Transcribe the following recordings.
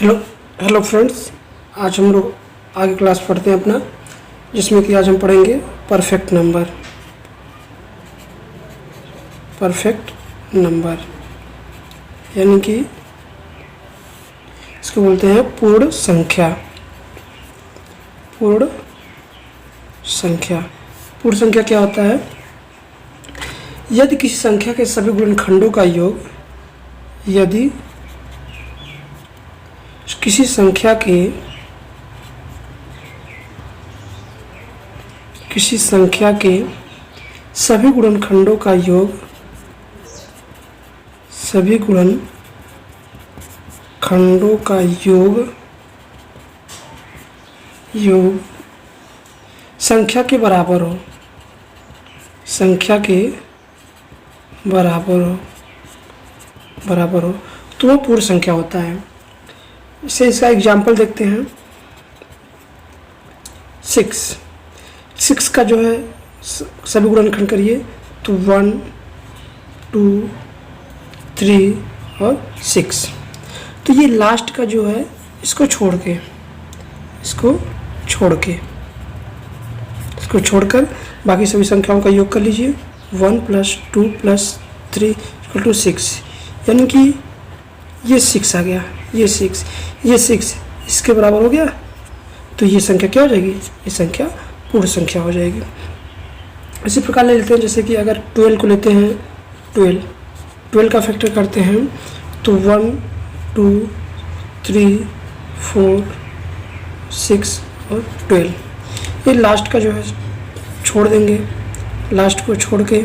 Hello hello friends. आज हम लोग आगे क्लास पढ़ते हैं अपना, जिसमें कि आज हम पढ़ेंगे परफेक्ट नंबर यानी कि इसको बोलते हैं पूर्ण संख्या क्या होता है? यदि किसी संख्या के सभी गुणनखंडों का योग किसी संख्या के सभी गुणनखंडों का योग संख्या के बराबर हो तो वह पूर्ण संख्या होता है। इसे इसका एग्जाम्पल देखते हैं। 6 का जो है सभी गुणनखंड करिए तो 1, 2, 3 और 6। तो ये लास्ट का जो है इसको छोड़कर बाकी सभी संख्याओं का योग कर लीजिए। 1 + 2 + 3 = 6, यानी कि ये 6 आ गया, ये 6 इसके बराबर हो गया। तो ये संख्या क्या हो जाएगी? ये संख्या पूर्ण संख्या हो जाएगी। इसी प्रकार ले लेते हैं, जैसे कि अगर 12 को लेते हैं, 12 का फैक्टर करते हैं तो 1, 2, 3, 4, 6 और 12। ये लास्ट का जो है छोड़ देंगे, लास्ट को छोड़ के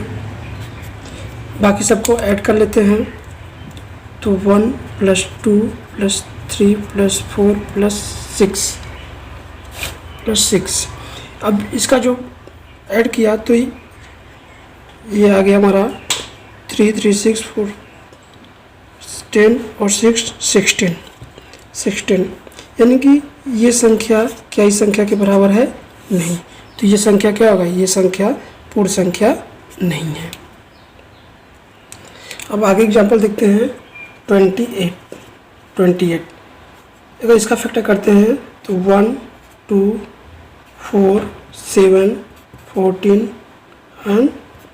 बाकी सबको ऐड कर लेते हैं। तो 1 + 2 + 3 + 4 + 6। अब इसका जो ऐड किया तो ये आ गया हमारा 3, 3, 6, 4, 10 और 6, 16। यानी कि ये संख्या क्या इस संख्या के बराबर है? नहीं। तो ये संख्या क्या होगा? ये संख्या पूर्ण संख्या नहीं है। अब आगे एग्जाम्पल देखते हैं। 28। अगर इसका फैक्टर करते हैं तो 1, 2, 4, 7, 14 और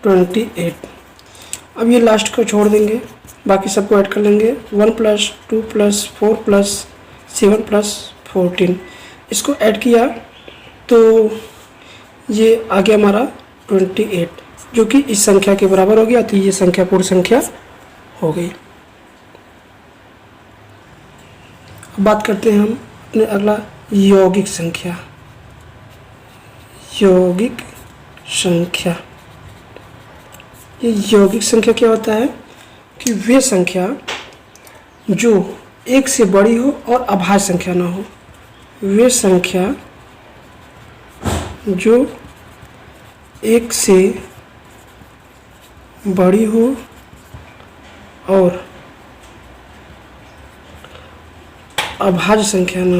28। अब ये लास्ट को छोड़ देंगे, बाकी सबको ऐड कर लेंगे। 1 + 2 + 4 + 7 + 14। इसको ऐड किया तो ये आ गया हमारा 28, जो कि इस संख्या के बराबर हो गया। तो ये संख्या पूर्ण संख्या हो गई। अब बात करते हैं हम अपने अगला यौगिक संख्या। ये यौगिक संख्या क्या होता है कि वे संख्या जो 1 से बड़ी हो और अभाज्य संख्या ना हो। वे संख्या जो 1 से बड़ी हो और अभाज्य संख्या न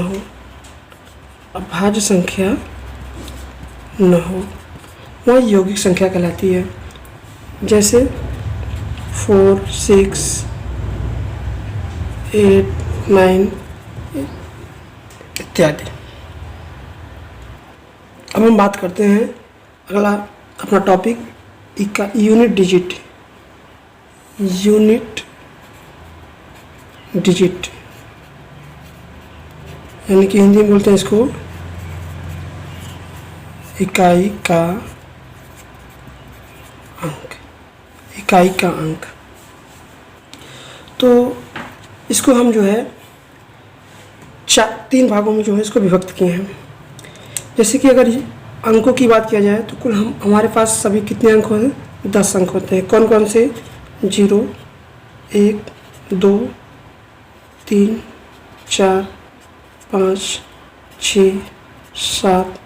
हो, वह यौगिक संख्या कहलाती है। जैसे 4, 6, 8, 9 इत्यादि। अब हम बात करते हैं अगला अपना टॉपिक यूनिट डिजिट यानी कि हिंदी में बोलते हैं इसको इकाई का अंक। तो इसको हम जो है 3 भागों में जो है इसको विभक्त किए हैं। जैसे कि अगर अंकों की बात किया जाए तो कुल हमारे पास सभी कितने अंक होते हैं? 10 अंक होते हैं। कौन कौन से? 0, 1, 2, 3, 4, 5, 6, 7,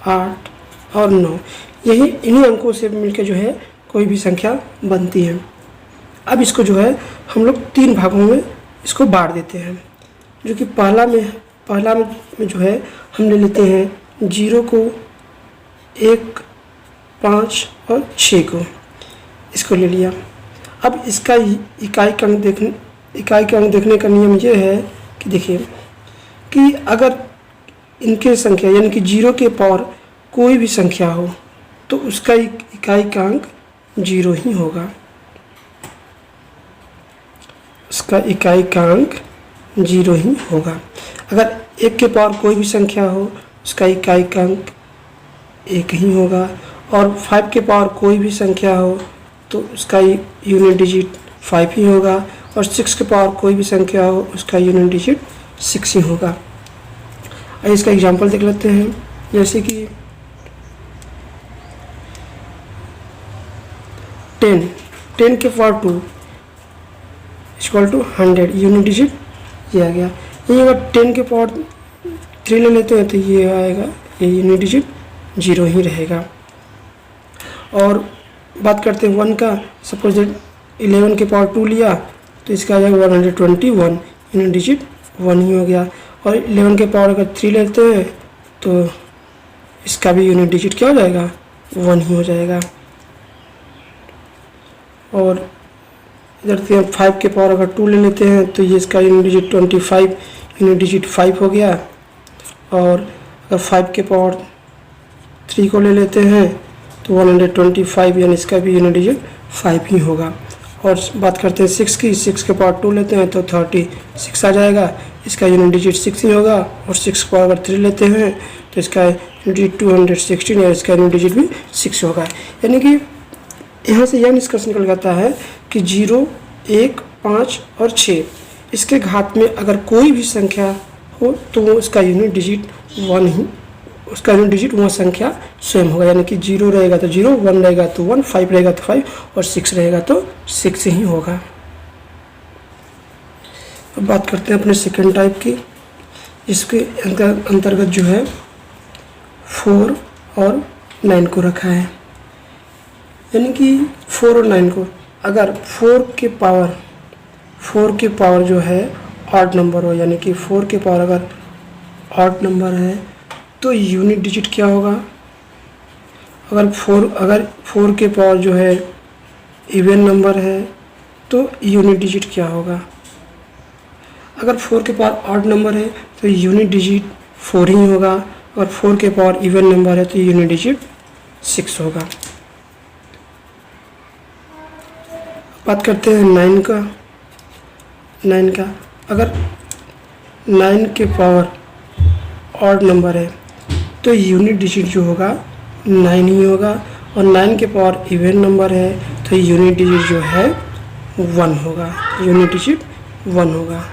8 और 9। इन्हीं अंकों से मिलकर जो है कोई भी संख्या बनती है। अब इसको जो है हम लोग 3 भागों में इसको बांट देते हैं। जो कि पहला में जो है हम ले लेते हैं 0 को, 1, 5 और 6 को, इसको ले लिया। अब इसका इकाई का अंक देखने का नियम ये है कि देखिए कि अगर इनके संख्या यानी कि 0 के पावर कोई भी संख्या हो तो उसका इकाइकांक 0 ही होगा, उसका इकाइकांक 0 ही होगा। अगर 1 के पावर कोई भी संख्या हो उसका इकाइकांक 1 ही होगा, और 5 के पावर कोई भी संख्या हो तो उसका यूनिट डिजिट 5 ही होगा, और 6 के पावर कोई भी संख्या हो उसका यूनिट डिजिट 6 ही होगा। आइए इसका एग्जांपल देख लेते हैं। जैसे कि 10 के power 2 equal to 100 unit digit ये आ गया। ये अगर 10 के पावर 3 ले लेते हैं तो ये आएगा, ये यूनिट डिजिट 0 ही रहेगा। और बात करते हैं 1 का, सपोज 11 के पावर 2 लिया तो इसका आ जाएगा 121 यूनिट डिजिट 1 ही हो गया। और 11 के पावर अगर 3 लेते हैं तो इसका भी यूनिट डिजिट क्या हो जाएगा, 1 ही हो जाएगा। और इधर से 5 के पावर अगर 2 ले लेते हैं तो ये इसका यूनिट डिजिट 25 यूनिट डिजिट 5 हो गया। और अगर 5 के पावर 3 को ले लेते हैं तो 125 यानी इसका भी यूनिट डिजिट 5 ही होगा। और बात करते हैं 6 की, 6 के पावर 2 लेते हैं तो 36 आ जाएगा, इसका यूनिट डिजिट 6 ही होगा। और 6 के पावर अगर 3 लेते हैं तो इसका यूनिट डिजिट 216 है, इसका यूनिट डिजिट भी 6 होगा। यानी कि यहाँ से यह निष्कर्ष निकल जाता है कि 0, 1, 5 और 6 इसके घात में अगर कोई भी संख्या हो तो वो उसका यूनिट डिजिट 1 ही, उसका यूनिट डिजिट वह संख्या स्वयं होगा। यानी कि 0 रहेगा तो 0, 1 रहेगा तो 1, 5 रहेगा तो 5 और 6 रहेगा तो 6 ही होगा। अब बात करते हैं अपने सेकंड टाइप की। इसके अंतर्गत जो है 4 और 9 को रखा है। यानी कि 4 और 9 को अगर 4 के पावर जो है ऑड नंबर हो, यानी कि 4 के पावर अगर ऑड नंबर है तो यूनिट डिजिट क्या होगा। अगर 4 के पावर जो है इवन नंबर है तो यूनिट डिजिट क्या होगा। अगर 4 के पावर ऑड नंबर है तो यूनिट डिजिट 4 ही होगा, और 4 के पावर इवन नंबर है तो यूनिट डिजिट 6 होगा। बात करते हैं 9 का। अगर 9 के पावर ऑड नंबर है तो यूनिट डिजिट जो होगा 9 ही होगा, और 9 के पावर इवन नंबर है तो यूनिट डिजिट जो है 1 होगा, यूनिट डिजिट 1 होगा।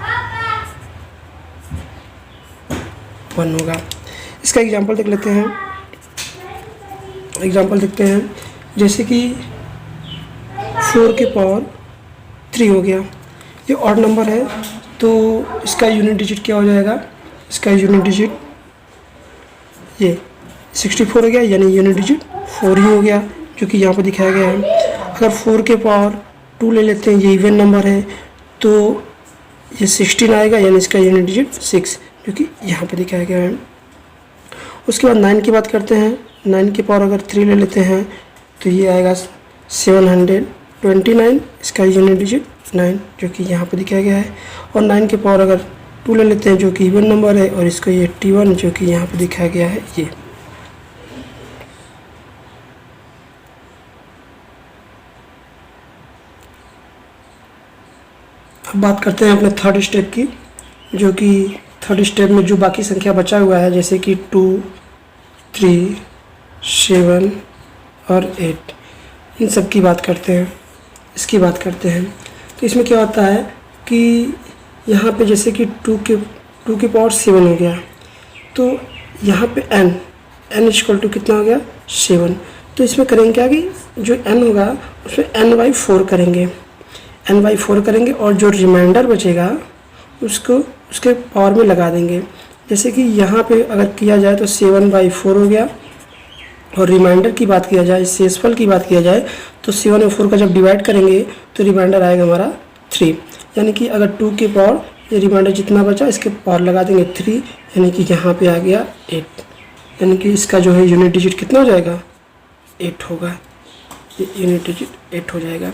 इसका एग्जांपल देख लेते हैं। एग्जांपल देखते हैं जैसे कि 4 के पावर 3 हो गया, ये ऑड नंबर है तो इसका यूनिट डिजिट क्या हो जाएगा, इसका यूनिट डिजिट ये 64 हो गया, यानी यूनिट डिजिट 4 ही हो गया, जो कि यहाँ पर दिखाया गया है। अगर 4 के पावर 2 ले लेते हैं, ये इवन नंबर है तो ये 16 आएगा, यानी इसका यूनिट डिजिट 6, जो कि यहाँ पर दिखाया गया है। उसके बाद 9 की बात करते हैं। 9 के पावर अगर 3 ले लेते हैं तो ये आएगा 729, इसका यूनिट डिजिट 9, जो कि यहाँ पर दिखाया गया है। और 9 के पावर अगर 2 ले लेते हैं जो कि इवन नंबर है, और इसका 81, जो कि यहाँ पर दिखाया गया है ये। अब बात करते हैं अपने थर्ड स्टेप की, जो कि थर्ड स्टेप में जो बाकी संख्या बचा हुआ है, जैसे कि 2, 3, 7 और 8, इन सब की बात करते हैं, इसकी बात करते हैं। तो इसमें क्या होता है कि यहाँ पे जैसे कि 2 के पावर 7 हो गया, तो यहाँ पे n इक्वल टू कितना हो गया 7। तो इसमें करेंगे क्या कि जो n होगा उसमें n/4 करेंगे, और जो रिमाइंडर बचेगा उसको उसके पावर में लगा देंगे। जैसे कि यहाँ पे अगर किया जाए तो 7/4 हो गया, और रिमाइंडर की बात किया जाए, शेषफल की बात किया जाए तो 7 और 4 का जब डिवाइड करेंगे तो रिमाइंडर आएगा हमारा 3। यानी कि अगर 2 के पावर ये रिमाइंडर जितना बचा इसके पावर लगा देंगे 3, यानी कि यहाँ पे आ गया 8, यानी कि इसका जो है यूनिट डिजिट कितना हो जाएगा 8 होगा, ये यूनिट डिजिट 8 हो जाएगा।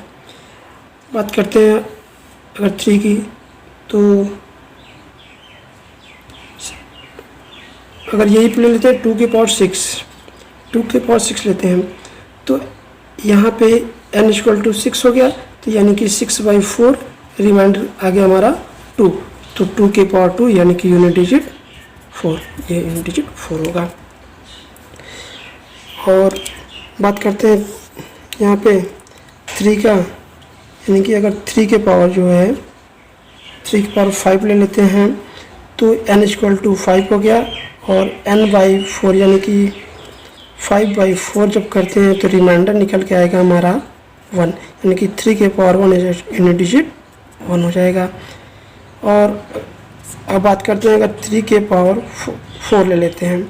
बात करते हैं अगर 3 की, तो अगर यही पे ले लेते हैं 2 की पावर 6, 2 की पावर 6 लेते हैं तो यहाँ पे n इक्वल टू 6 हो गया, तो यानी कि 6/4 रिमाइंडर आ गया हमारा 2, तो 2 की पावर 2 यानी कि यूनिट डिजिट 4, ये यूनिट डिजिट 4 होगा। और बात करते हैं यहाँ पे 3 का, यानी कि अगर 3 के पावर जो है 3 की पावर 5 ले लेते हैं तो n इक्वल टू 5 हो गया, और n/4 यानी कि 5/4 जब करते हैं तो रिमाइंडर निकल के आएगा हमारा 1, यानी कि 3 के पावर 1 यूनिट डिजिट 1 हो जाएगा। और अब बात करते हैं अगर 3 के पावर 4 ले लेते हैं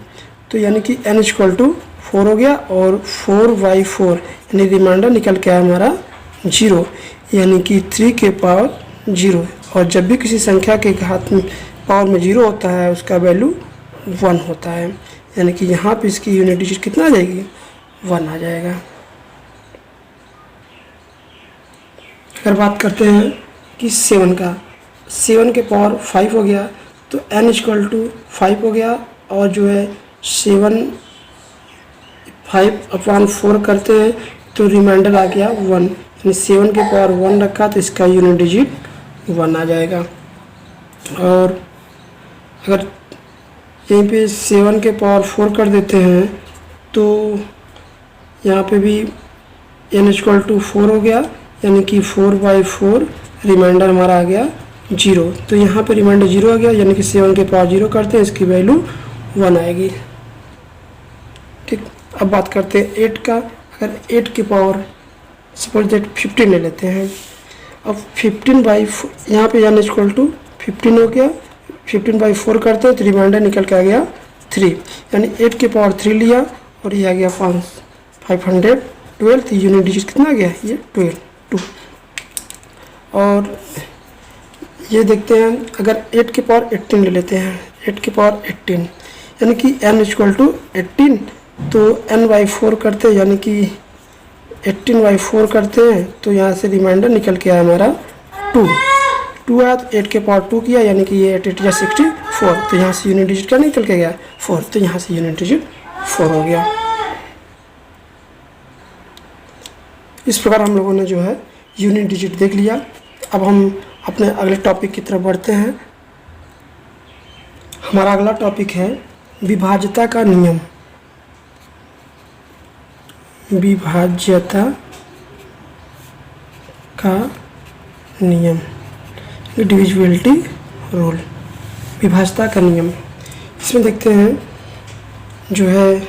तो यानी कि n इक्वल टू 4 हो गया, और 4/4 यानी रिमाइंडर निकल के आया हमारा 0, यानी कि 3 के पावर 0। और जब भी किसी संख्या के घात में पावर में 0 होता है उसका वैल्यू 1 होता है, यानी कि यहाँ पे इसकी यूनिट डिजिट कितना आ जाएगी, 1 आ जाएगा। अगर बात करते हैं कि 7 का, 7 के पावर 5 हो गया तो n इक्वल टू 5 हो गया, और जो है 5/4 करते हैं तो रिमाइंडर आ गया 1, यानी 7 के पावर 1 रखा तो इसका यूनिट डिजिट 1 आ जाएगा। और अगर यहीं पे 7 के पावर 4 कर देते हैं तो यहाँ पे भी n इक्वल टू 4 हो गया, यानी कि 4/4 रिमाइंडर हमारा आ गया 0, तो यहाँ पे रिमाइंडर 0 आ गया, यानी कि 7 के पावर 0 करते हैं इसकी वैल्यू 1 आएगी। ठीक, अब बात करते हैं 8 का। अगर 8 की पावर सपोज दैट 15 ले लेते हैं, अब 15/4 यहाँ पे n इक्वल टू 15 हो गया, 15/4 करते हैं तो रिमाइंडर निकल के आ गया 3, यानी 8 के पावर 3 लिया और ये आ गया 512, तो यूनिट डिजिट कितना आ गया, ये 2। और ये देखते हैं अगर 8 के पावर 18 ले लेते हैं, 8 के पावर 18 यानी कि n इक्वल टू 18, तो n/4 करते हैं, यानी कि 18/4 करते हैं तो यहाँ से रिमाइंडर निकल के आया हमारा 2 आया, तो 8 के पावर 2 किया, यानी कि ये 8 या 64, तो यहाँ से यूनिट डिजिट क्या निकल के गया 4, तो यहाँ से यूनिट डिजिट 4 हो गया। इस प्रकार हम लोगों ने जो है यूनिट डिजिट देख लिया। अब हम अपने अगले टॉपिक की तरफ बढ़ते हैं। हमारा अगला टॉपिक है विभाज्यता का नियम। विभाज्यता का नियम, डिविजिबिलिटी रूल, विभाज्यता का नियम। इसमें देखते हैं जो है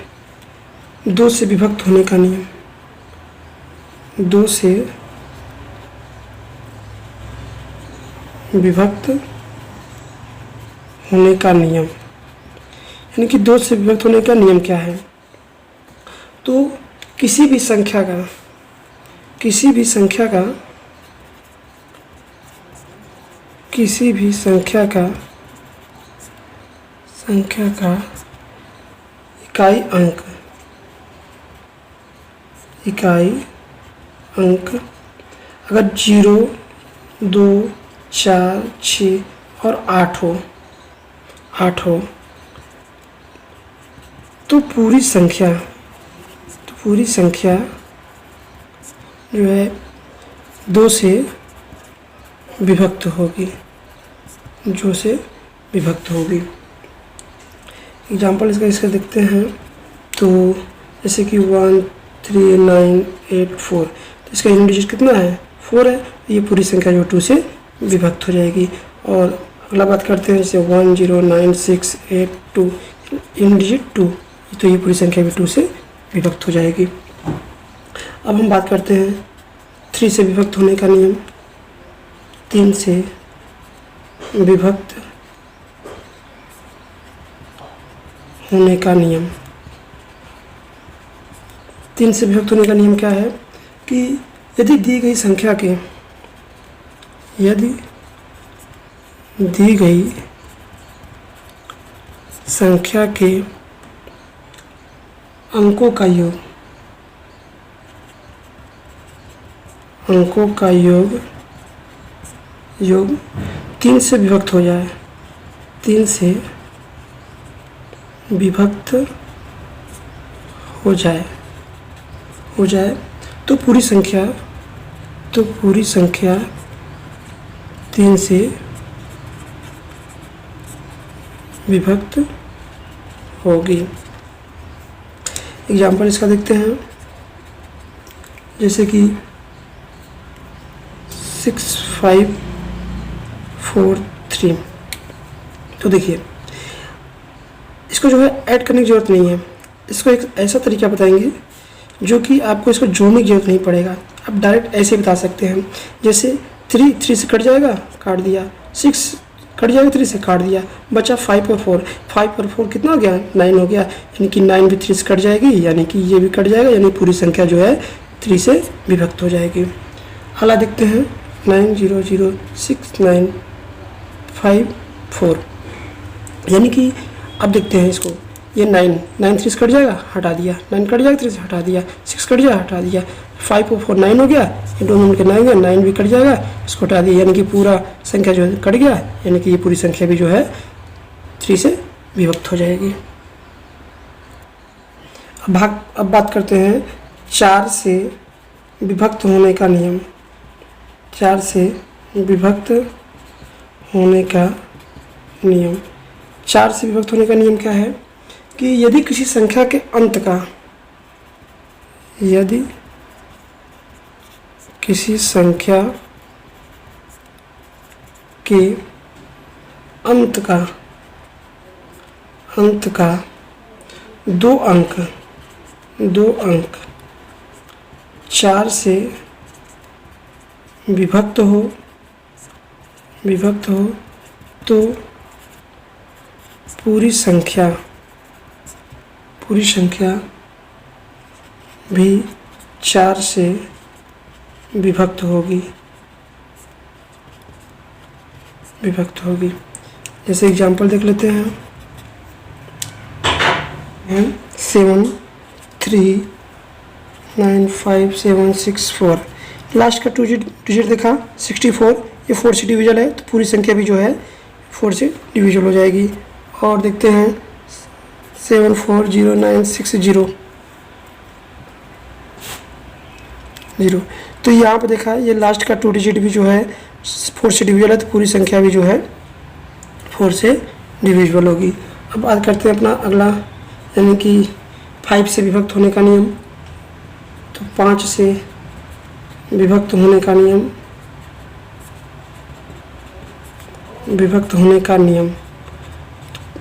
2 से विभक्त होने का नियम, 2 से विभक्त होने का नियम, यानी कि 2 से विभक्त होने का नियम क्या है। तो किसी भी संख्या का इकाई अंक अगर 0, 2, 4, 6 और 8 हो तो पूरी संख्या जो है 2 से विभक्त होगी, एग्जाम्पल इसका देखते हैं। तो जैसे कि 1, 3, 9, 8, 4, तो इसका यूनिट डिजिट कितना है 4 है, ये पूरी संख्या जो 2 से विभक्त हो जाएगी। और अगला बात करते हैं जैसे 1, 0, 9, 6, 8, 2, यूनिट डिजिट 2, तो ये पूरी संख्या भी 2 से विभक्त हो जाएगी। अब हम बात करते हैं 3 से विभक्त होने का नियम, 3 से विभक्त होने का नियम। 3 से विभक्त होने का नियम क्या है कि यदि दी गई संख्या के अंकों का योग 3 से विभक्त हो जाए, 3 से विभक्त हो जाए तो पूरी संख्या 3 से विभक्त होगी। एग्जाम्पल इसका देखते हैं, जैसे कि 6 5 4 3। तो देखिए इसको जो है ऐड करने की ज़रूरत नहीं है। इसको एक ऐसा तरीका बताएंगे जो कि आपको इसको जोड़ने की जरूरत नहीं पड़ेगा। आप डायरेक्ट ऐसे बता सकते हैं, जैसे 3 से कट जाएगा, काट दिया, 6 कट जाएगा, 3 से काट दिया, बचा 5 और 4 कितना हो गया, 9 हो गया। यानी कि 9 भी 3 से कट जाएगी, यानी कि ये भी कट जाएगा, यानी पूरी संख्या जो है 3 से विभक्त हो जाएगी। अगला देखते हैं 9 0 0 6 9 5 4। यानी कि अब देखते हैं इसको, ये 9 3 से कट जाएगा, हटा दिया, 9 कट जाएगा 3 से, हटा दिया, 6 कट जाएगा, हटा दिया, 5 और 4 9 हो गया, ये दोनों मिलकर 9 गया, 9 भी कट जाएगा, इसको हटा दिया, यानी कि पूरा संख्या जो है कट गया, यानी कि ये पूरी संख्या भी जो है 3 से विभक्त हो जाएगी। अब बात करते हैं 4 से विभक्त होने का नियम। 4 से विभक्त होने का नियम। 4 से विभक्त होने का नियम क्या है कि यदि किसी संख्या के अंत का, यदि किसी संख्या के अंत का 2 अंक 4 से विभक्त हो तो पूरी संख्या भी 4 से विभक्त होगी। जैसे एग्जांपल देख लेते हैं, 7 3 9 5 7 6 4। लास्ट का 2 डिजिट देखा 64, ये 4 से डिविजल है, तो पूरी संख्या भी जो है 4 से डिविजल हो जाएगी। और देखते हैं 7 4 0 9 6 0 0। तो यहाँ पे देखा ये लास्ट का 2 डिजिट भी जो है 4 से डिविजल है, तो पूरी संख्या भी जो है 4 से डिविजिबल होगी। अब बात करते हैं अपना अगला, यानी कि 5 से विभक्त होने का नियम। तो 5 से विभक्त होने का नियम।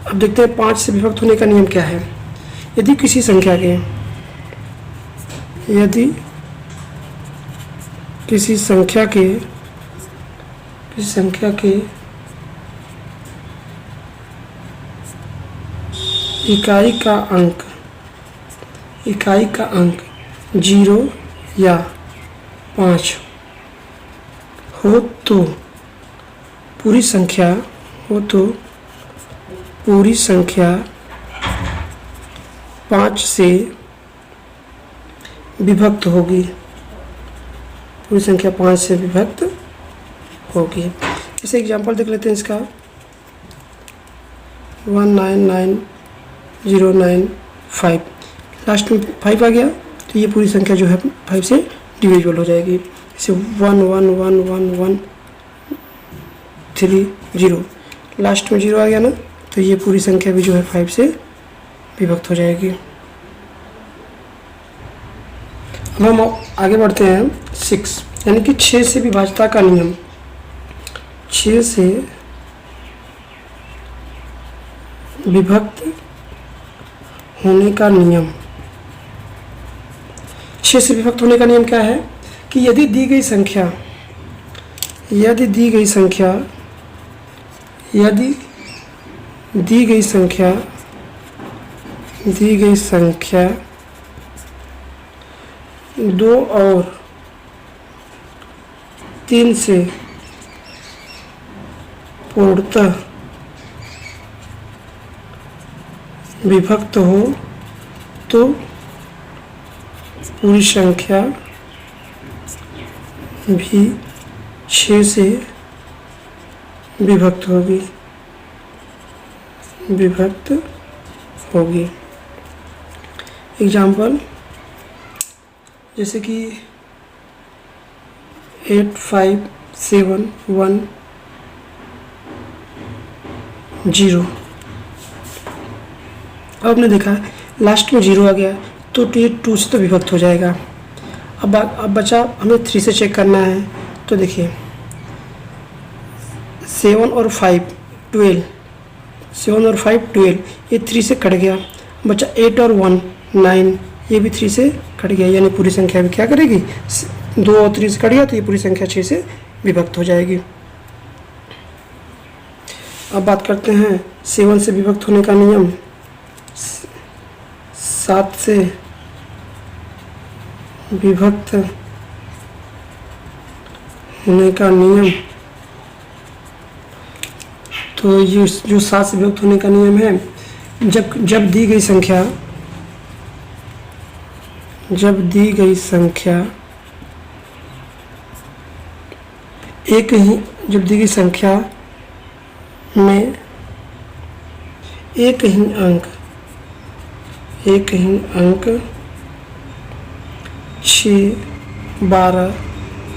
अब देखते हैं 5 से विभक्त होने का नियम क्या है। यदि किसी संख्या के इकाई का अंक 0 या 5 हो तो पूरी संख्या 5 से विभक्त होगी। जैसे एग्जांपल देख लेते हैं इसका, 199,095। लास्ट में 5 आ गया, तो ये पूरी संख्या जो है 5 से डिविजिबल हो जाएगी। जैसे 1111130, लास्ट में 0 आ गया ना, तो ये पूरी संख्या भी जो है 5 से विभक्त हो जाएगी। अब हम आगे बढ़ते हैं 6, यानी कि 6 से विभाज्यता का नियम। 6 से विभक्त होने का नियम। 6 से विभक्त होने का नियम क्या है कि यदि दी गई संख्या 2 और 3 से पूर्णतः विभक्त हो तो पूरी संख्या भी 6 से विभक्त होगी। एग्जाम्पल जैसे कि 85710। अब आपने देखा लास्ट में 0 आ गया तो ये 2 से तो विभक्त हो जाएगा। अब बचा हमें 3 से चेक करना है। तो देखिए 7 और 5 12, 7 और 5 12, ये 3 से कट गया। बचा 8 और 1 9, ये भी 3 से कट गया, यानी पूरी संख्या भी क्या करेगी, 2 और 3 से कट गया तो ये पूरी संख्या 6 से विभक्त हो जाएगी। अब बात करते हैं 7 से विभक्त होने का नियम, 7 से विभक्त होने का नियम। तो ये जो 7 से विभक्त होने का नियम है, जब दी गई संख्या जब दी गई संख्या में एक ही अंक 6, 12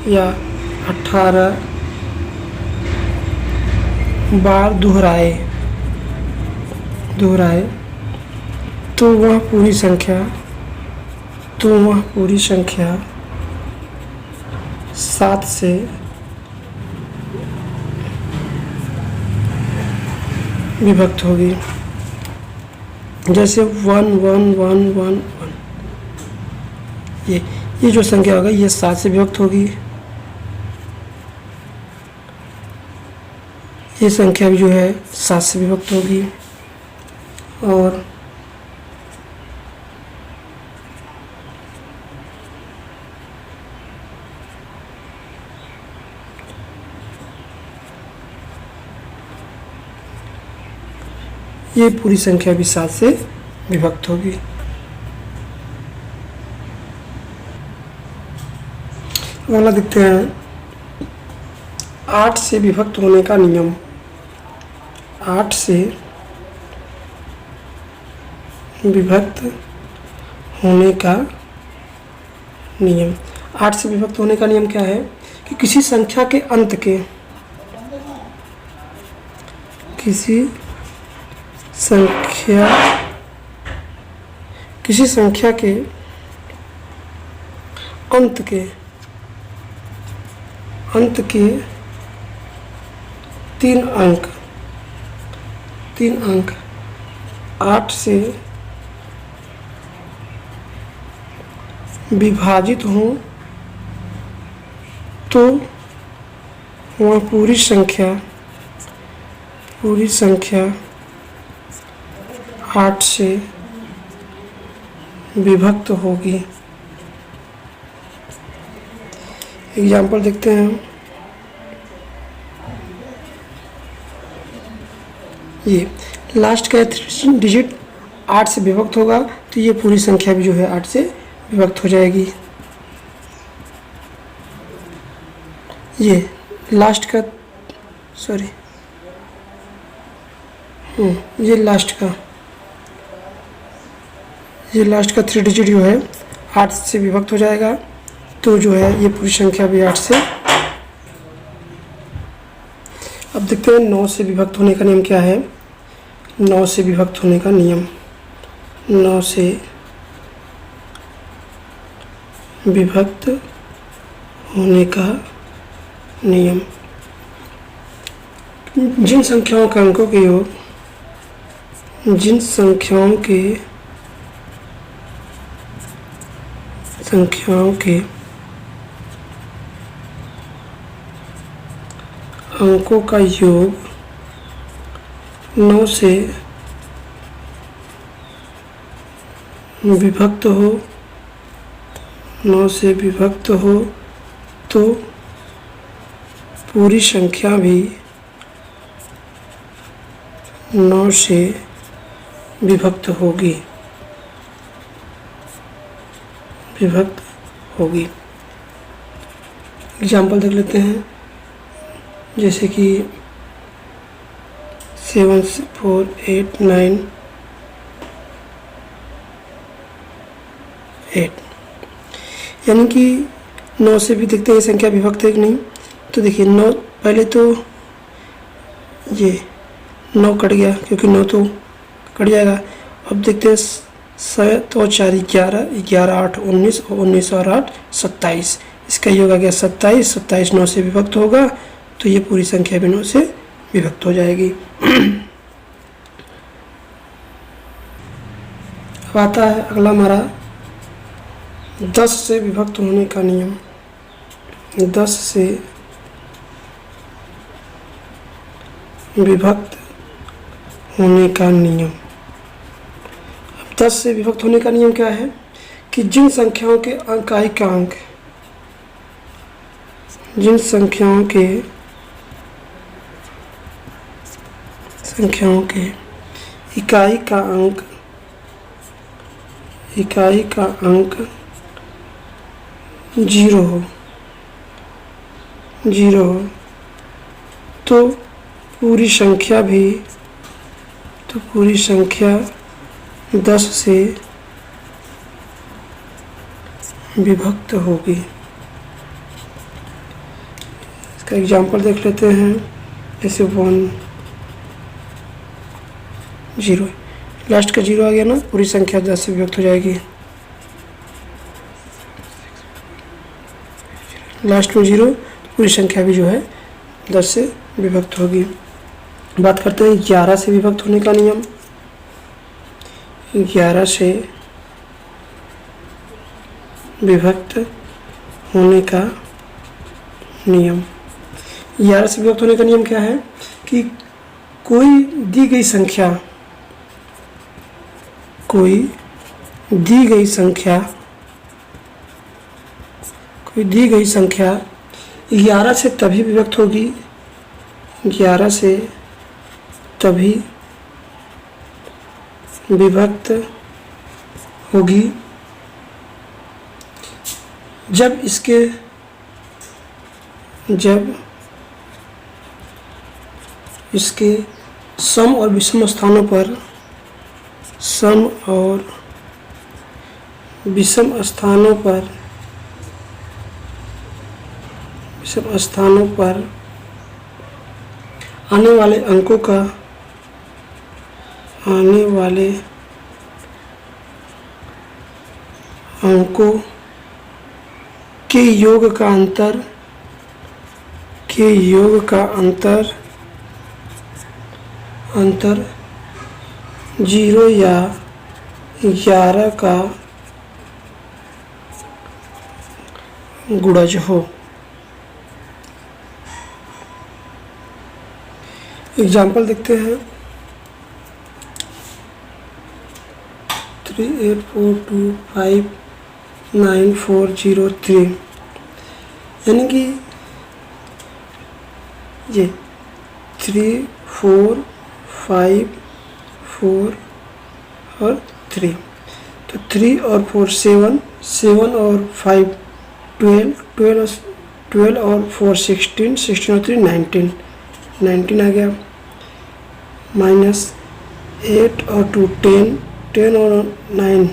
या 18 बार दोहराए तो वह पूरी संख्या 7 से विभक्त होगी। जैसे 1 1 1 1 1, ये जो संख्या होगा ये 7 से विभक्त होगी। ये संख्या भी जो है 7 से विभक्त होगी। और ये पूरी संख्या भी 7 से विभक्त होगी। अगला देखते हैं 8 से विभक्त होने का नियम। 8 से विभक्त होने का नियम। 8 से विभक्त होने का नियम क्या है कि किसी संख्या के अंत के अंत के 3 अंक 8 से विभाजित हों तो वह पूरी संख्या 8 से विभक्त होगी। एग्जाम्पल देखते हैं। ये लास्ट का 3 डिजिट 8 से विभक्त होगा तो ये पूरी संख्या भी जो है 8 से विभक्त हो जाएगी। ये लास्ट का ये लास्ट का 3 डिजिट जो है 8 से विभक्त हो जाएगा तो जो है ये पूरी संख्या भी 8 से। अब देखते हैं 9 से विभक्त होने का नियम क्या है। 9 से विभक्त होने का नियम, 9 से विभक्त होने का नियम। जिन संख्याओं के अंकों के योग, जिन संख्याओं के अंकों का योग 9 से विभक्त हो, 9 से विभक्त हो तो पूरी संख्या भी 9 से विभक्त होगी। एग्जाम्पल देख लेते हैं। जैसे कि 7 4 8 9 8। यानी कि 9 से भी देखते हैं ये संख्या विभक्त है कि नहीं। तो देखिए 9, पहले तो ये 9 कट गया क्योंकि 9 तो कट जाएगा। अब देखते हैं 7 और 4 11, 11 8 19 और 19 और 8 27। इसका योग आ गया 27। 27 9 से विभक्त होगा तो ये पूरी संख्या भी 9 से विभक्त हो जाएगी। अब आता है अगला हमारा 10 से विभक्त होने का नियम। 10 से विभक्त होने का नियम। अब 10 से विभक्त होने का नियम क्या है कि जिन संख्याओं के इकाई का अंक, जिन संख्याओं के इकाई का अंक 0 हो तो पूरी संख्या 10 से विभक्त होगी। इसका एग्जाम्पल देख लेते हैं। जैसे 1 0, लास्ट का 0 आ गया ना, पूरी संख्या 10 से विभक्त हो जाएगी। लास्ट में 0, पूरी संख्या भी जो है 10 से विभक्त होगी। बात करते हैं 11 से विभक्त होने का नियम। 11 से विभक्त होने का नियम। 11 से विभक्त होने का नियम क्या है कि कोई दी गई संख्या 11 से तभी विभक्त होगी, 11 से तभी विभक्त होगी जब इसके सम और विषम स्थानों पर आने वाले अंकों के योग का अंतर 0 या 11 का गुणज हो। एग्जाम्पल देखते हैं। 38425940 यानी कि ये 3 4 5 4 और 3, तो 3 और 4 7, 7 और 5 12, 12 और 4 16, 16 और 3 19, 19 आ गया। माइनस 8 और 2 10, 10 और 9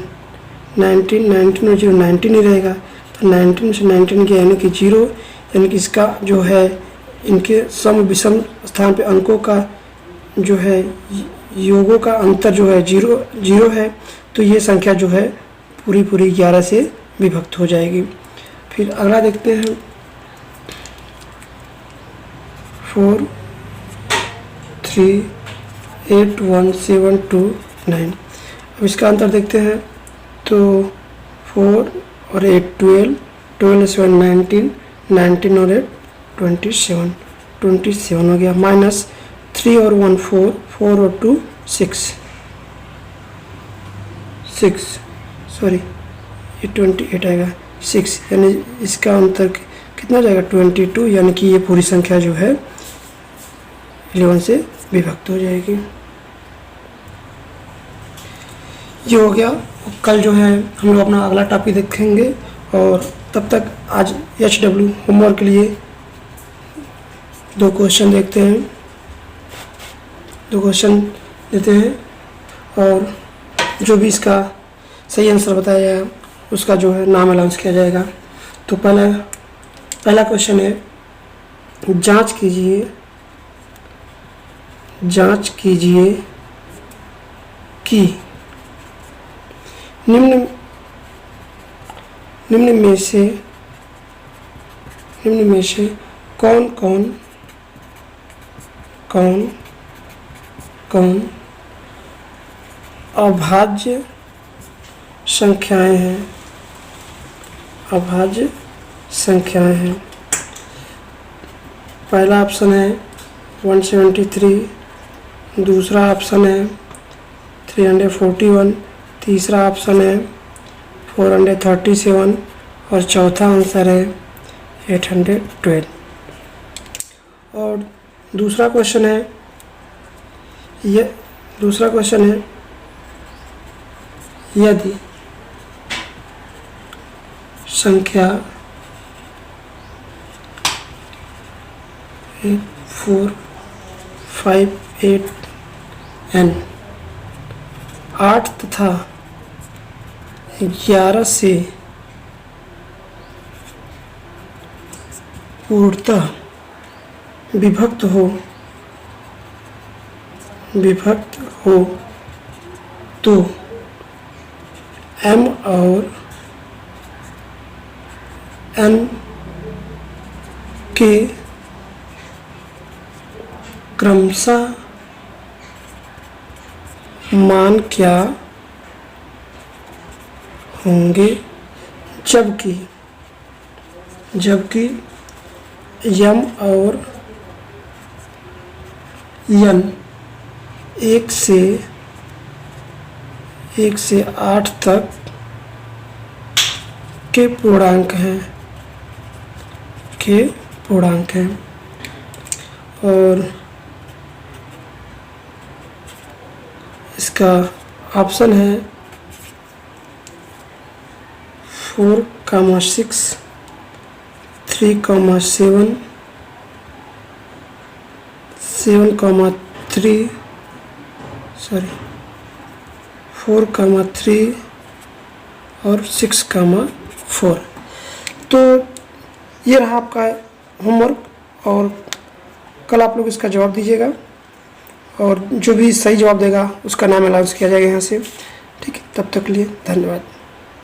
19, 19 और 0 19 ही रहेगा। तो 19 से 19 के यानी कि 0, यानी कि इसका जो है इनके सम विषम स्थान पे अंकों का जो है योगों का अंतर जो है 0 है। तो ये संख्या जो है पूरी 11 से विभक्त हो जाएगी। फिर अगला देखते हैं 4 3 8 1 7 2 9। अब इसका अंतर देखते हैं। तो 4 और 8 12, 12 7 19, 19 और 8 27, 27 हो गया। माइनस 3 और 1 4, 4 और 2 6, सॉरी ये 28 आएगा 6, यानी इसका अंतर कितना हो जाएगा 22, यानी कि ये पूरी संख्या जो है 11 से विभक्त हो जाएगी। ये हो गया। कल जो है हम लोग अपना अगला टॉपिक देखेंगे और तब तक आज HW होमवर्क के लिए 2 क्वेश्चन देखते हैं, 2 क्वेश्चन देते हैं और जो भी इसका सही आंसर बताया उसका जो है नाम अनाउंस किया जाएगा। तो पहला क्वेश्चन है, जांच कीजिए कि निम्न में से कौन अभाज्य संख्याएं हैं। पहला ऑप्शन है 173, दूसरा ऑप्शन है 341, तीसरा ऑप्शन है 437 और चौथा आंसर है 812। और दूसरा क्वेश्चन है यदि संख्या 4, 5, 8 n 8 तथा 11 से पूर्णतः विभक्त हो तो m और n के क्रमशः मान क्या होंगे, जबकि m और n 1 से 8 तक के पूर्णांक हैं। और इसका ऑप्शन है 4, 6, 3, 7, 4, 3 और 6, 4। तो ये रहा आपका होमवर्क, और कल आप लोग इसका जवाब दीजिएगा, और जो भी सही जवाब देगा उसका नाम अनाउंस किया जाएगा यहाँ से। ठीक है, तब तक के लिए धन्यवाद।